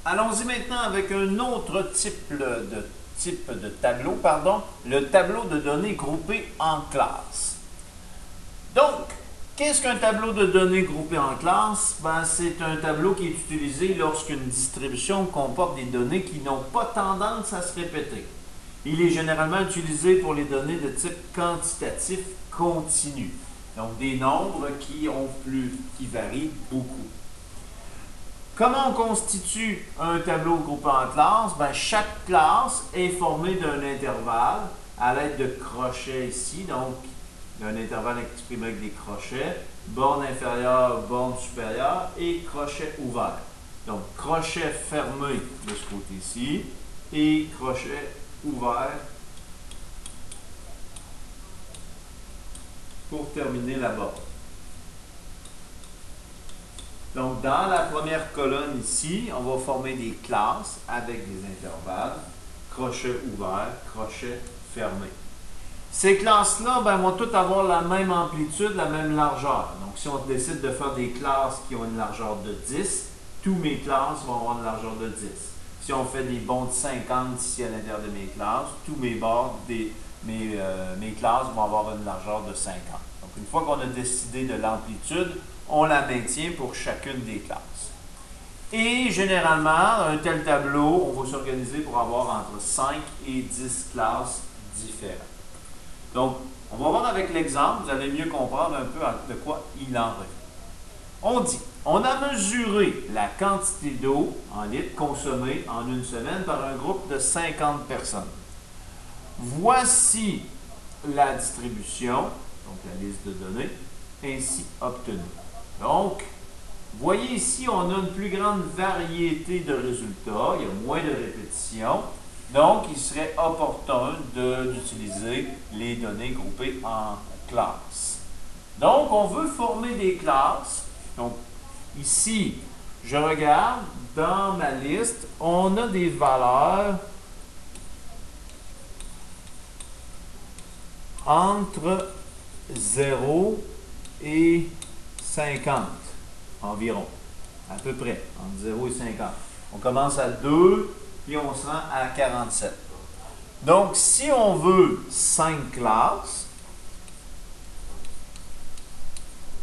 Allons-y maintenant avec un autre type de tableau, le tableau de données groupées en classes. Donc, qu'est-ce qu'un tableau de données groupées en classes? C'est un tableau qui est utilisé lorsqu'une distribution comporte des données qui n'ont pas tendance à se répéter. Il est généralement utilisé pour les données de type quantitatif continu. Donc, des nombres qui varient beaucoup. Comment on constitue un tableau groupé en classes? Chaque classe est formée d'un intervalle à l'aide de crochets ici, donc un intervalle exprimé avec des crochets, borne inférieure, borne supérieure et crochet ouvert. Donc, crochet fermé de ce côté-ci et crochet ouvert pour terminer la borne. Donc, dans la première colonne ici, on va former des classes avec des intervalles, crochet ouvert, crochet fermé. Ces classes-là vont toutes avoir la même amplitude, la même largeur. Donc, si on décide de faire des classes qui ont une largeur de 10, tous mes classes vont avoir une largeur de 10. Si on fait des bonds de 50 ici à l'intérieur de mes classes, tous mes bords, mes classes vont avoir une largeur de 50. Donc, une fois qu'on a décidé de l'amplitude, on la maintient pour chacune des classes. Et généralement, un tel tableau, on va s'organiser pour avoir entre 5 et 10 classes différentes. Donc, on va voir avec l'exemple, vous allez mieux comprendre un peu de quoi il en revient. On dit, on a mesuré la quantité d'eau en litres consommée en une semaine par un groupe de 50 personnes. Voici la distribution, donc la liste de données, ainsi obtenue. Donc, voyez ici, on a une plus grande variété de résultats, il y a moins de répétitions. Donc, il serait opportun d'utiliser les données groupées en classes. Donc, on veut former des classes. Donc, ici, je regarde dans ma liste, on a des valeurs entre 0 et 50 environ, à peu près, entre 0 et 50. On commence à 2, puis on se rend à 47. Donc, si on veut 5 classes,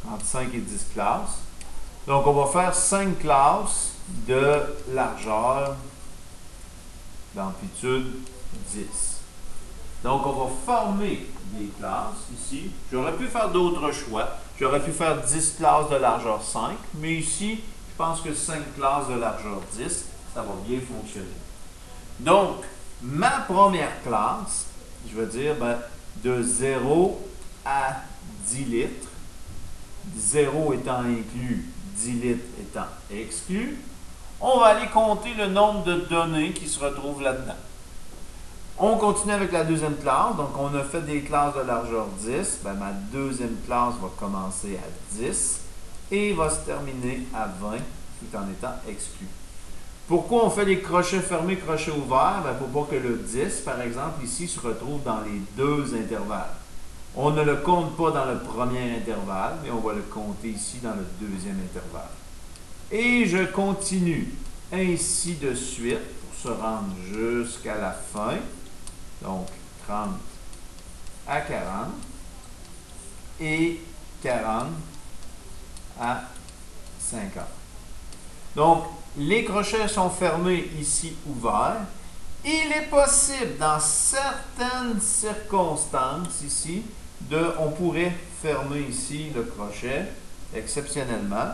entre 5 et 10 classes, donc on va faire 5 classes de largeur, d'amplitude 10. Donc, on va former des classes ici. J'aurais pu faire d'autres choix. J'aurais pu faire 10 classes de largeur 5, mais ici, je pense que 5 classes de largeur 10, ça va bien fonctionner. Donc, ma première classe, je vais dire de 0 à 10 litres, 0 étant inclus, 10 litres étant exclus, on va aller compter le nombre de données qui se retrouvent là-dedans. On continue avec la deuxième classe. Donc, on a fait des classes de largeur 10. Ma deuxième classe va commencer à 10 et va se terminer à 20 tout en étant exclu. Pourquoi on fait les crochets fermés, crochets ouverts? Pour pas que le 10, par exemple, ici, se retrouve dans les deux intervalles. On ne le compte pas dans le premier intervalle, mais on va le compter ici dans le deuxième intervalle. Et je continue ainsi de suite pour se rendre jusqu'à la fin. Donc, 30 à 40 et 40 à 50. Donc, les crochets sont fermés ici, ouverts. Il est possible, dans certaines circonstances ici, on pourrait fermer ici le crochet, exceptionnellement.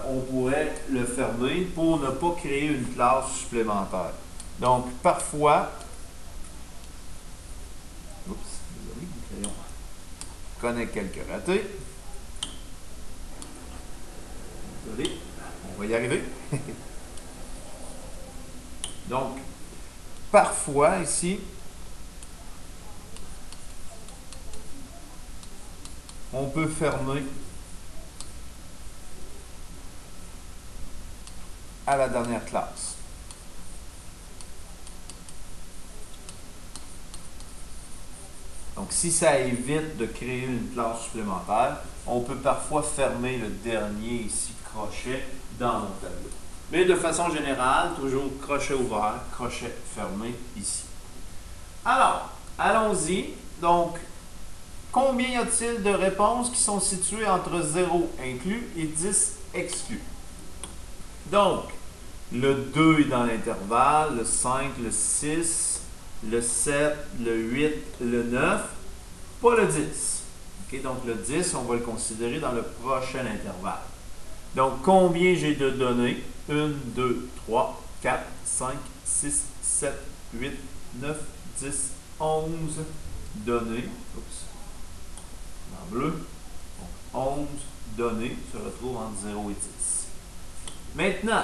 On pourrait le fermer pour ne pas créer une classe supplémentaire. Donc, parfois, désolé, le crayon connaît quelques ratés. Désolé, on va y arriver. Donc, parfois, ici, on peut fermer à la dernière classe. Donc, si ça évite de créer une classe supplémentaire, on peut parfois fermer le dernier ici crochet dans mon tableau. Mais de façon générale, toujours crochet ouvert, crochet fermé ici. Alors, allons-y. Donc, combien y a-t-il de réponses qui sont situées entre 0 inclus et 10 exclus? Donc, le 2 est dans l'intervalle, le 5, le 6, le 7, le 8, le 9, pas le 10. Okay, donc, le 10, on va le considérer dans le prochain intervalle. Donc, combien j'ai de données? 1, 2, 3, 4, 5, 6, 7, 8, 9, 10, 11 données. Oups. En bleu. Donc, 11 données se retrouvent entre 0 et 10. Maintenant,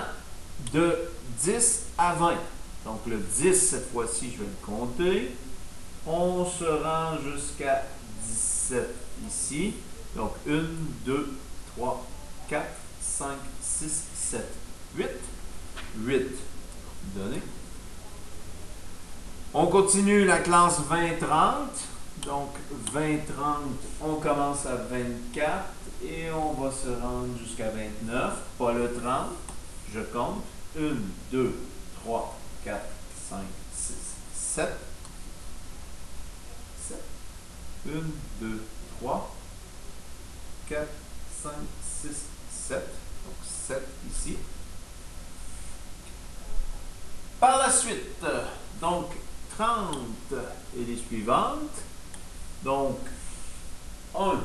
de 10 à 20. Donc, le 10, cette fois-ci, je vais le compter. On se rend jusqu'à 17 ici. Donc, 1, 2, 3, 4, 5, 6, 7, 8. 8 données. On continue la classe 20-30. Donc, 20-30, on commence à 24 et on va se rendre jusqu'à 29. Pas le 30. Je compte. 1, 2, 3, 4, 5, 6, 7. 7. 1, 2, 3, 4, 5, 6, 7. Donc 7 ici. Par la suite, donc 30 et les suivantes. Donc 1,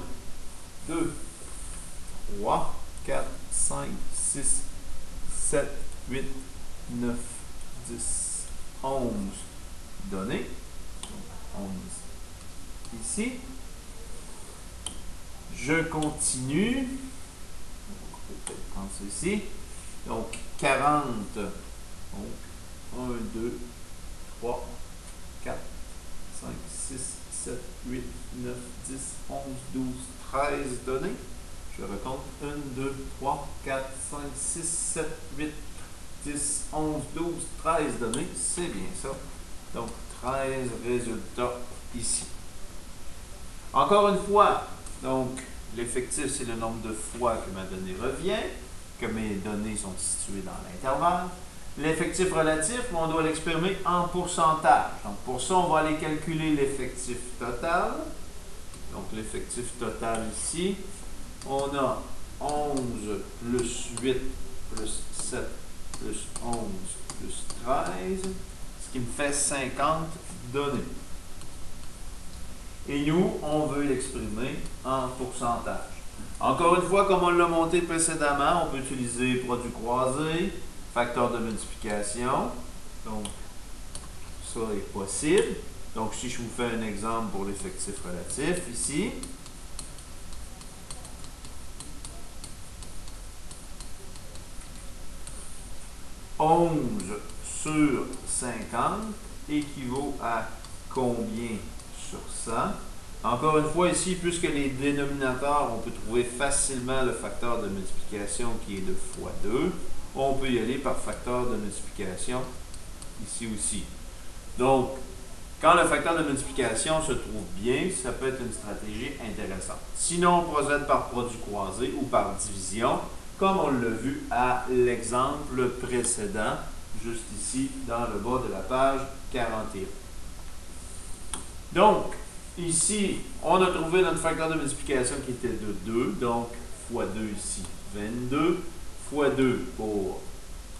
2, 3, 4, 5, 6, 7, 8, 9, 10, 11 données. Donc 11 ici. Je continue. On peut peut-être prendre ceci. Donc 40. Donc 1, 2, 3, 4, 5, 6, 7, 8, 9, 10, 11, 12, 13 données. Je recompte 1, 2, 3, 4, 5, 6, 7, 8, 10, 11, 12, 13 données. C'est bien ça. Donc 13 résultats ici. Encore une fois, donc l'effectif, c'est le nombre de fois que ma donnée revient, que mes données sont situées dans l'intervalle. L'effectif relatif, on doit l'exprimer en pourcentage. Donc, pour ça, on va aller calculer l'effectif total. Donc, l'effectif total ici, on a 11 plus 8 plus 7 plus 11 plus 13, ce qui me fait 50 données. Et nous, on veut l'exprimer en pourcentage. Encore une fois, comme on l'a monté précédemment, on peut utiliser produit croisé, facteur de multiplication. Donc, ça est possible. Donc, si je vous fais un exemple pour l'effectif relatif, ici, « 11 sur 50 équivaut à combien sur 100? » Encore une fois, ici, puisque les dénominateurs, on peut trouver facilement le facteur de multiplication qui est de fois 2. On peut y aller par facteur de multiplication ici aussi. Donc, quand le facteur de multiplication se trouve bien, ça peut être une stratégie intéressante. Sinon, on procède par produit croisé ou par division, comme on l'a vu à l'exemple précédent, juste ici, dans le bas de la page 41. Donc, ici, on a trouvé notre facteur de multiplication qui était de 2, donc fois 2 ici, 22, fois 2 pour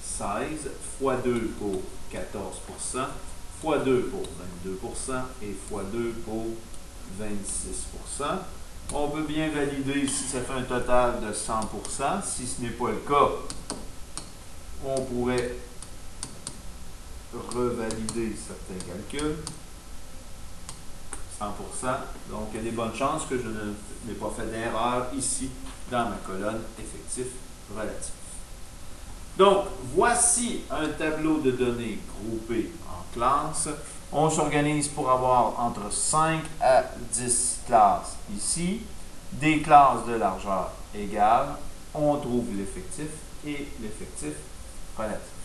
16, fois 2 pour 14%, fois 2 pour 22% et fois 2 pour 26%. On peut bien valider si ça fait un total de 100%. Si ce n'est pas le cas, on pourrait revalider certains calculs. 100%. Donc, il y a des bonnes chances que je n'ai pas fait d'erreur ici dans ma colonne effectif relatif. Donc, voici un tableau de données groupé en classes. On s'organise pour avoir entre 5 à 10 classes ici, des classes de largeur égale. On trouve l'effectif et l'effectif relatif.